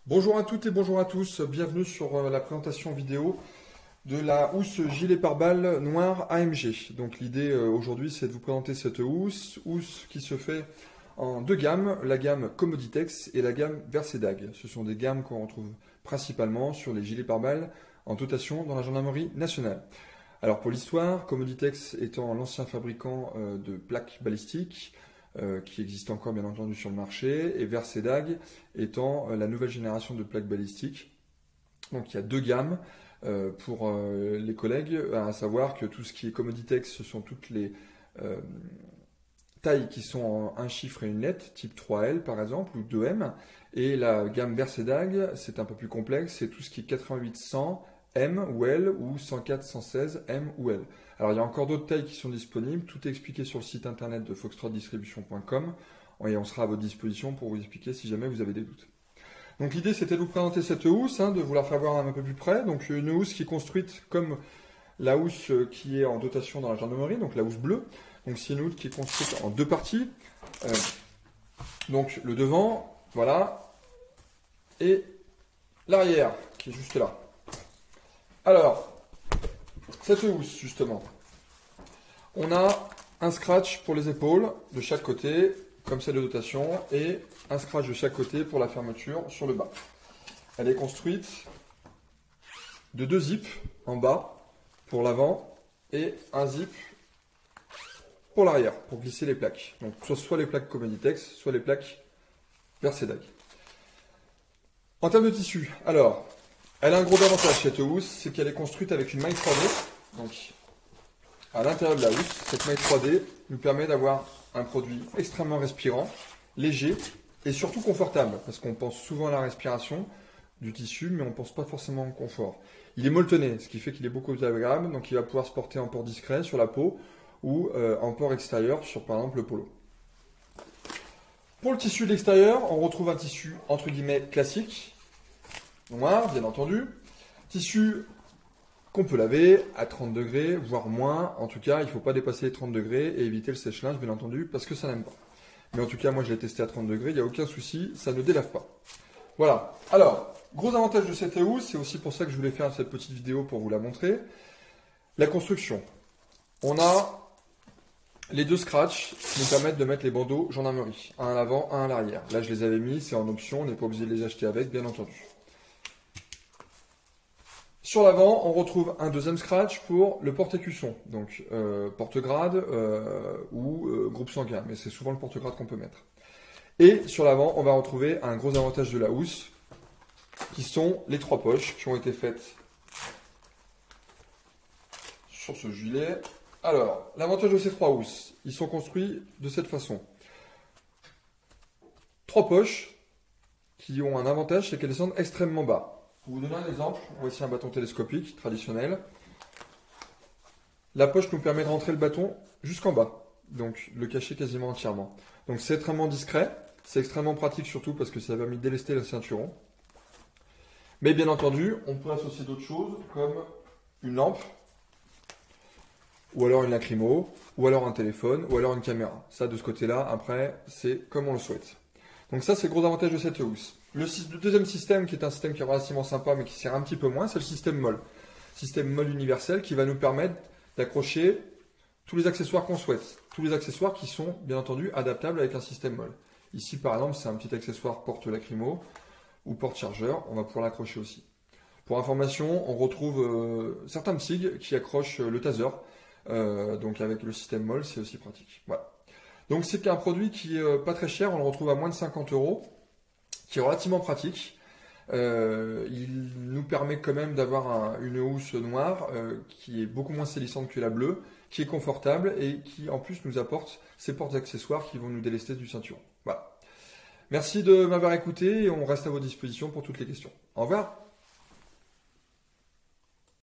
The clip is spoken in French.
Bonjour à toutes et bonjour à tous, bienvenue sur la présentation vidéo de la housse gilet pare-balles noire AMG. Donc l'idée aujourd'hui c'est de vous présenter cette housse qui se fait en deux gammes, la gamme Commoditex et la gamme Versedag. Ce sont des gammes qu'on retrouve principalement sur les gilets pare-balles en dotation dans la gendarmerie nationale. Alors pour l'histoire, Commoditex étant l'ancien fabricant de plaques balistiques, qui existe encore bien entendu sur le marché, et Versedag étant la nouvelle génération de plaques balistiques. Donc il y a deux gammes pour les collègues, à savoir que tout ce qui est Commoditex, ce sont toutes les tailles qui sont en un chiffre et une lettre, type 3L par exemple, ou 2M, et la gamme Versedag, c'est un peu plus complexe, c'est tout ce qui est 88-100, M ou L, ou 104-116, M ou L. Alors il y a encore d'autres tailles qui sont disponibles, tout est expliqué sur le site internet de foxtrotdistribution.com et on sera à votre disposition pour vous expliquer si jamais vous avez des doutes. Donc l'idée c'était de vous présenter cette housse, de vous la faire voir un peu plus près. Donc une housse qui est construite comme la housse qui est en dotation dans la gendarmerie, donc la housse bleue. Donc c'est une housse qui est construite en deux parties. Donc le devant, voilà, et l'arrière qui est juste là. Alors, cette housse, justement, on a un scratch pour les épaules de chaque côté, comme celle de dotation, et un scratch de chaque côté pour la fermeture sur le bas. Elle est construite de deux zips en bas pour l'avant et un zip pour l'arrière, pour glisser les plaques. Donc, soit les plaques Commoditex, soit les plaques Versedag. En termes de tissu, alors, elle a un gros avantage cette housse, c'est qu'elle est construite avec une maille 3D. Donc, à l'intérieur de la housse, cette maille 3D nous permet d'avoir un produit extrêmement respirant, léger et surtout confortable. Parce qu'on pense souvent à la respiration du tissu, mais on ne pense pas forcément au confort. Il est molletonné, ce qui fait qu'il est beaucoup plus agréable. Donc, il va pouvoir se porter en port discret sur la peau ou en port extérieur sur, par exemple, le polo. Pour le tissu de l'extérieur, on retrouve un tissu entre guillemets classique, noir, bien entendu. Tissu qu'on peut laver à 30 degrés, voire moins. En tout cas, il ne faut pas dépasser les 30 degrés et éviter le sèche-linge, bien entendu, parce que ça n'aime pas. Mais en tout cas, moi, je l'ai testé à 30 degrés, il n'y a aucun souci, ça ne délave pas. Voilà. Alors, gros avantage de cette housse, c'est aussi pour ça que je voulais faire cette petite vidéo pour vous la montrer. La construction. On a les deux scratchs qui nous permettent de mettre les bandeaux gendarmerie. Un à l'avant, un à l'arrière. Là, je les avais mis, c'est en option, on n'est pas obligé de les acheter avec, bien entendu. Sur l'avant, on retrouve un deuxième scratch pour le porte-écusson, donc porte-grade ou groupe sanguin, mais c'est souvent le porte-grade qu'on peut mettre. Et sur l'avant, on va retrouver un gros avantage de la housse, qui sont les trois poches qui ont été faites sur ce gilet. Alors, l'avantage de ces trois housses, ils sont construits de cette façon. Trois poches qui ont un avantage, c'est qu'elles descendent extrêmement bas. Pour vous donner un exemple, voici un bâton télescopique traditionnel. La poche nous permet de rentrer le bâton jusqu'en bas, donc le cacher quasiment entièrement. Donc c'est extrêmement discret, c'est extrêmement pratique surtout parce que ça va permis de délester le ceinturon. Mais bien entendu, on peut associer d'autres choses comme une lampe, ou alors une lacrymo, ou alors un téléphone, ou alors une caméra. Ça de ce côté-là, après, c'est comme on le souhaite. Donc ça, c'est le gros avantage de cette housse. Le deuxième système, qui est un système qui est relativement sympa, mais qui sert un petit peu moins, c'est le système molle. Système molle universel qui va nous permettre d'accrocher tous les accessoires qu'on souhaite. Tous les accessoires qui sont, bien entendu, adaptables avec un système molle. Ici, par exemple, c'est un petit accessoire porte-lacrymo ou porte-chargeur. On va pouvoir l'accrocher aussi. Pour information, on retrouve certains PSIG qui accrochent le taser. Donc avec le système molle, c'est aussi pratique. Voilà. Donc c'est un produit qui est pas très cher, on le retrouve à moins de 50 €, qui est relativement pratique. Il nous permet quand même d'avoir une housse noire qui est beaucoup moins salissante que la bleue, qui est confortable et qui en plus nous apporte ces portes-accessoires qui vont nous délester du ceinturon. Voilà. Merci de m'avoir écouté et on reste à votre disposition pour toutes les questions. Au revoir.